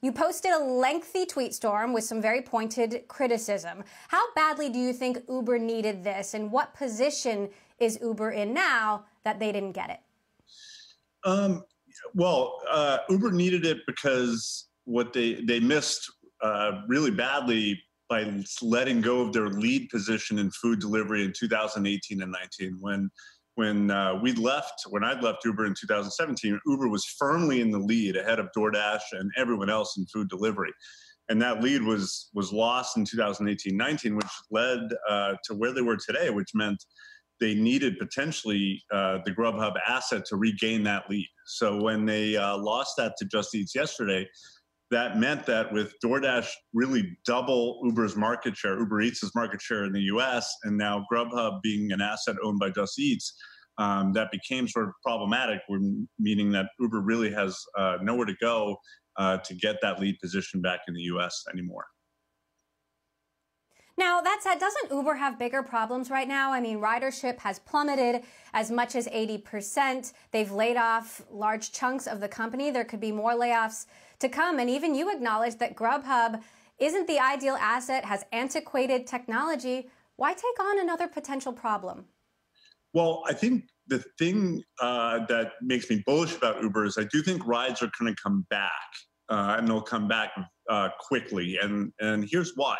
You posted a lengthy tweet storm with some very pointed criticism. How badly do you think Uber needed this, and what position is Uber in now that they didn't get it? Uber needed it because what they missed really badly by letting go of their lead position in food delivery in 2018 and 19. When I'd left Uber in 2017, Uber was firmly in the lead ahead of DoorDash and everyone else in food delivery. And that lead was lost in 2018-19, which led to where they were today, which meant they needed potentially the Grubhub asset to regain that lead. So when they lost that to Just Eats yesterday, that meant that with DoorDash really double Uber Eats' market share in the US, and now Grubhub being an asset owned by Just Eats, that became sort of problematic, meaning that Uber really has nowhere to go to get that lead position back in the US anymore. Now, that said, doesn't Uber have bigger problems right now? I mean, ridership has plummeted as much as 80%. They've laid off large chunks of the company. There could be more layoffs to come. And even you acknowledge that Grubhub isn't the ideal asset, has antiquated technology. Why take on another potential problem? Well, I think the thing that makes me bullish about Uber is I do think rides are going to come back, and they'll come back quickly. And here's why.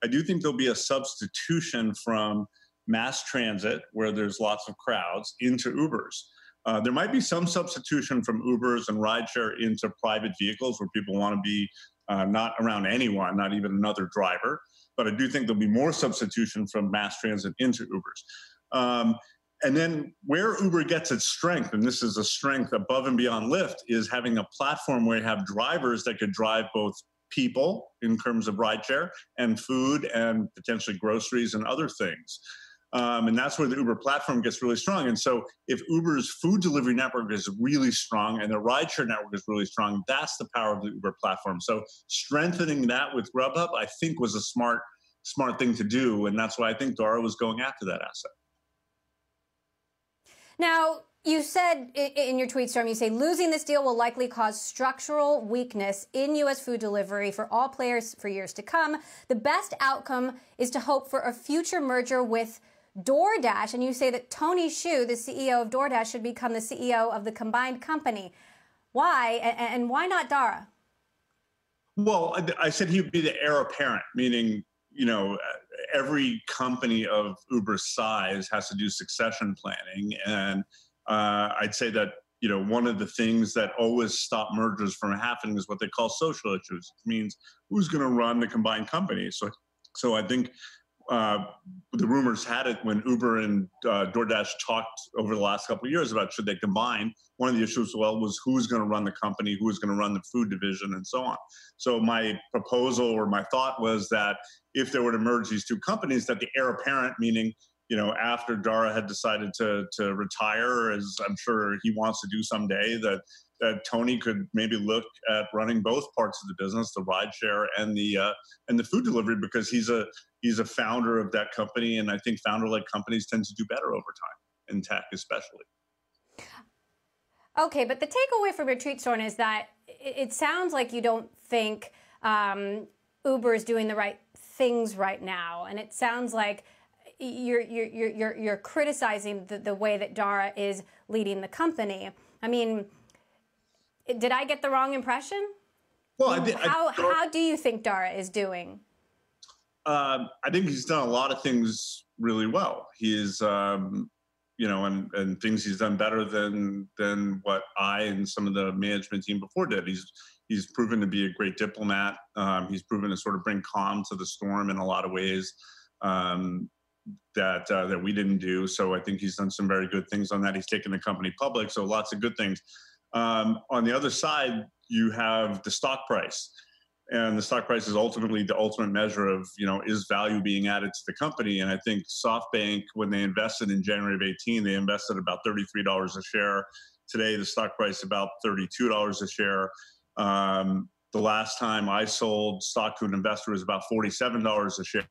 I do think there'll be a substitution from mass transit, where there's lots of crowds, into Ubers. There might be some substitution from Ubers and rideshare into private vehicles where people want to be not around anyone, not even another driver. But I do think there'll be more substitution from mass transit into Ubers. And then where Uber gets its strength, and this is a strength above and beyond Lyft, is having a platform where you have drivers that could drive both people in terms of rideshare and food and potentially groceries and other things. And that's where the Uber platform gets really strong. And so if Uber's food delivery network is really strong and the rideshare network is really strong, that's the power of the Uber platform. So strengthening that with Grubhub, I think, was a smart thing to do. And that's why I think Dara was going after that asset. Now, you said in your tweet storm, you say losing this deal will likely cause structural weakness in U.S. food delivery for all players for years to come. The best outcome is to hope for a future merger with DoorDash. And you say that Tony Xu, the CEO of DoorDash, should become the CEO of the combined company. Why? And why not Dara? Well, I said he would be the heir apparent, meaning, every company of Uber's size has to do succession planning. And I'd say that, one of the things that always stop mergers from happening is what they call social issues. It means who's going to run the combined company. So I think the rumors had it when Uber and DoorDash talked over the last couple of years about should they combine. One of the issues, was who's going to run the company, who's going to run the food division, and so on. So my proposal or my thought was that if they were to merge these two companies, that the heir apparent, meaning, after Dara had decided to retire, as I'm sure he wants to do someday, that Tony could maybe look at running both parts of the business, the rideshare and the food delivery, because he's a founder of that company, and I think founder-led companies tend to do better over time, in tech especially. Okay, but the takeaway from your tweet storm is that it sounds like you don't think Uber is doing the right things right now, and it sounds like you're criticizing the way that Dara is leading the company. I mean, did I get the wrong impression? Well, how do you think Dara is doing? I think he's done a lot of things really well. He is, and things he's done better than what I and some of the management team before did. He's proven to be a great diplomat. He's proven to sort of bring calm to the storm in a lot of ways that we didn't do. So I think he's done some very good things on that. He's taken the company public, so lots of good things. On the other side, you have the stock price. And the stock price is ultimately the ultimate measure of, is value being added to the company? And I think SoftBank, when they invested in January of 18, they invested about $33 a share. Today, the stock price is about $32 a share. The last time I sold stock to an investor was about $47 a share.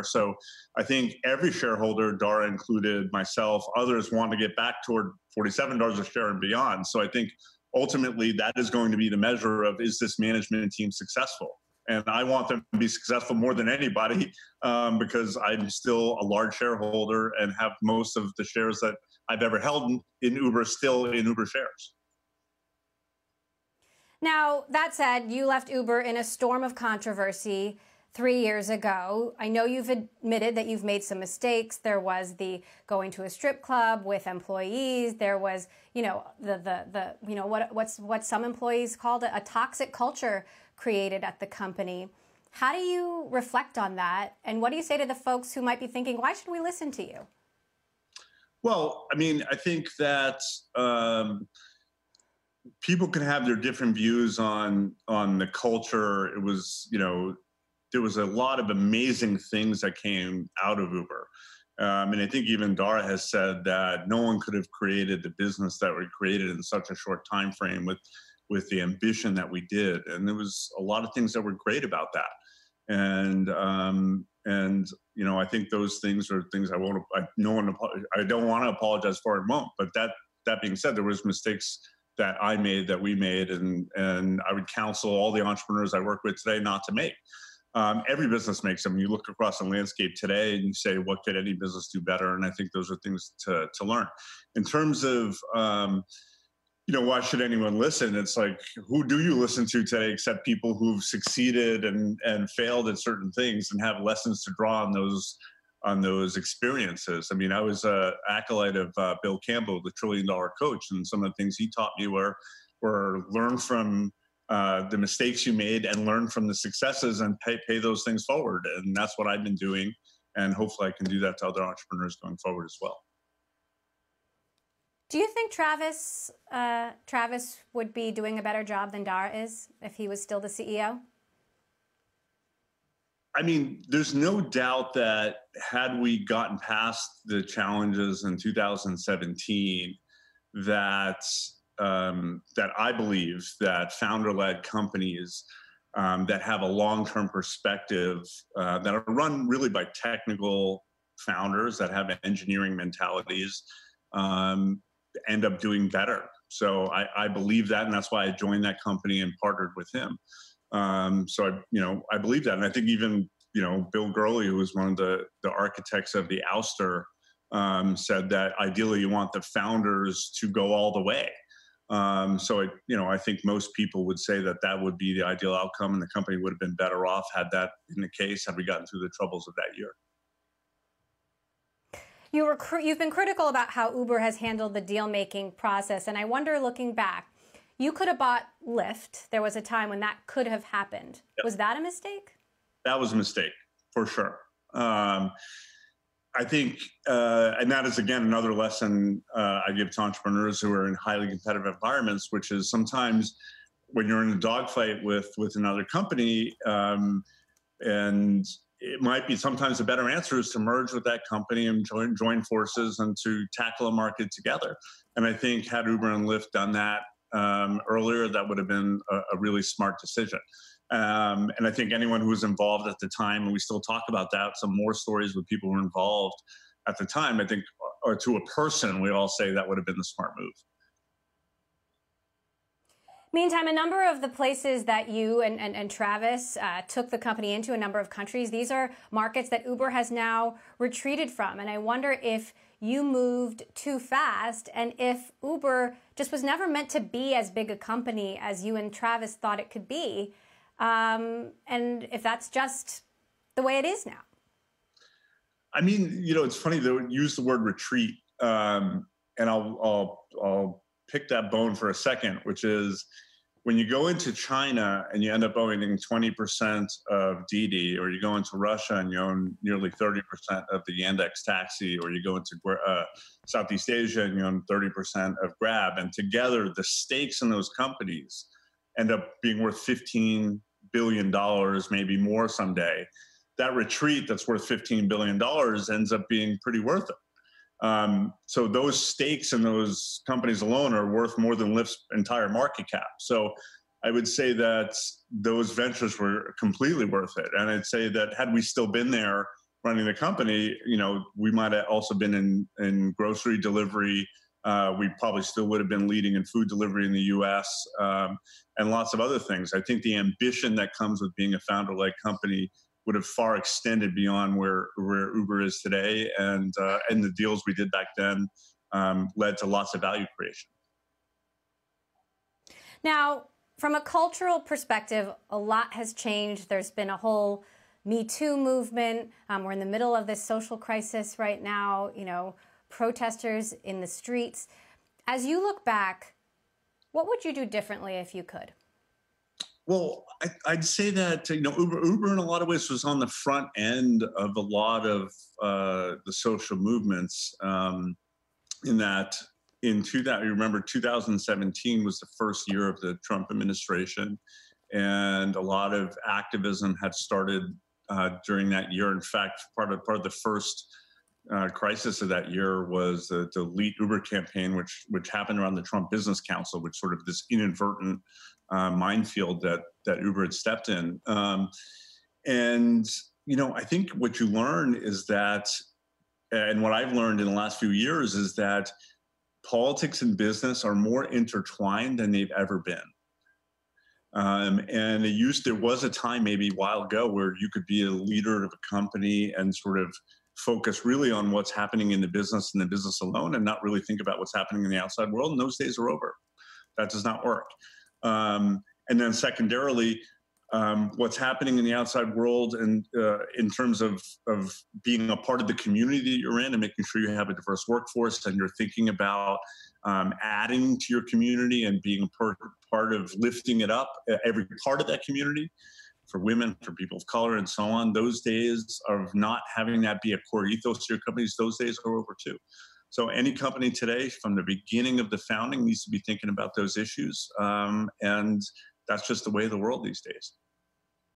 So I think every shareholder, Dara included, myself, others want to get back toward $47 a share and beyond. So I think ultimately that is going to be the measure of, is this management team successful? And I want them to be successful more than anybody, because I'm still a large shareholder and have most of the shares that I've ever held in Uber still in Uber shares. Now, that said, you left Uber in a storm of controversy 3 years ago. I know you've admitted that you've made some mistakes. There was the going to a strip club with employees. There was, what some employees called a toxic culture created at the company. How do you reflect on that? And what do you say to the folks who might be thinking, why should we listen to you? Well, I mean, I think that people can have their different views on the culture. It was, there was a lot of amazing things that came out of Uber. And I think even Dara has said that no one could have created the business that we created in such a short time frame with the ambition that we did. And there was a lot of things that were great about that. And I think those things are things I don't want to apologize for and won't. But that being said, there was mistakes that I made, that we made, and I would counsel all the entrepreneurs I work with today not to make. Every business makes them. You look across the landscape today and you say, what could any business do better? And I think those are things to learn. In terms of, why should anyone listen? It's like, who do you listen to today except people who've succeeded and failed at certain things and have lessons to draw on those experiences? I mean, I was an acolyte of Bill Campbell, the $1 trillion coach, and some of the things he taught me were learn from the mistakes you made and learn from the successes and pay those things forward. And that's what I've been doing. And hopefully I can do that to other entrepreneurs going forward as well. Do you think Travis would be doing a better job than Dara is if he was still the CEO? I mean, there's no doubt that had we gotten past the challenges in 2017, that I believe that founder-led companies that have a long-term perspective, that are run really by technical founders that have engineering mentalities, end up doing better. So I believe that, and that's why I joined that company and partnered with him. So I believe that, and I think even Bill Gurley, who was one of the architects of the ouster, said that ideally you want the founders to go all the way. So I think most people would say that would be the ideal outcome, and the company would have been better off had that been the case, had we gotten through the troubles of that year. You've been critical about how Uber has handled the deal-making process, and I wonder, looking back, you could have bought Lyft. There was a time when that could have happened. Yep. Was that a mistake? That was a mistake, for sure. I think, and that is, again, another lesson I give to entrepreneurs who are in highly competitive environments, which is sometimes when you're in a dogfight with another company, and it might be sometimes a better answer is to merge with that company and join forces and to tackle a market together. And I think had Uber and Lyft done that earlier, that would have been a really smart decision. And I think anyone who was involved at the time, and we still talk about that, some more stories with people who were involved at the time, I think, or to a person, we all say that would have been the smart move. Meantime, a number of the places that you and Travis took the company into, a number of countries, these are markets that Uber has now retreated from. And I wonder if you moved too fast and if Uber just was never meant to be as big a company as you and Travis thought it could be. And if that's just the way it is now. I mean, it's funny, they would use the word retreat. And I'll pick that bone for a second, which is when you go into China and you end up owning 20% of Didi, or you go into Russia and you own nearly 30% of the Yandex taxi, or you go into Southeast Asia and you own 30% of Grab, and together the stakes in those companies end up being worth $15 billion, maybe more someday. That retreat that's worth $15 billion ends up being pretty worth it. So those stakes in those companies alone are worth more than Lyft's entire market cap. So I would say that those ventures were completely worth it. And I'd say that had we still been there running the company, we might have also been in grocery delivery, We probably still would have been leading in food delivery in the U.S. And lots of other things. I think the ambition that comes with being a founder-led company would have far extended beyond where Uber is today, and the deals we did back then led to lots of value creation. Now, from a cultural perspective, a lot has changed. There's been a whole Me Too movement. We're in the middle of this social crisis right now, protesters in the streets. As you look back, what would you do differently if you could? Well, I'd say that Uber in a lot of ways was on the front end of a lot of the social movements. In that, you remember 2017 was the first year of the Trump administration, and a lot of activism had started during that year. In fact, part of the first crisis of that year was the Delete Uber campaign, which happened around the Trump Business Council, which sort of this inadvertent minefield that Uber had stepped in. And I think what you learn is that, and what I've learned in the last few years is that politics and business are more intertwined than they've ever been. And there was a time maybe a while ago where you could be a leader of a company and sort of focus really on what's happening in the business and the business alone, and not really think about what's happening in the outside world. And those days are over. That does not work. And then secondarily, what's happening in the outside world, and in terms of being a part of the community that you're in and making sure you have a diverse workforce, and you're thinking about adding to your community and being a part of lifting it up, every part of that community, for women, for people of color, and so on. Those days of not having that be a core ethos to your companies, those days are over too. So any company today, from the beginning of the founding, needs to be thinking about those issues. And that's just the way of the world these days.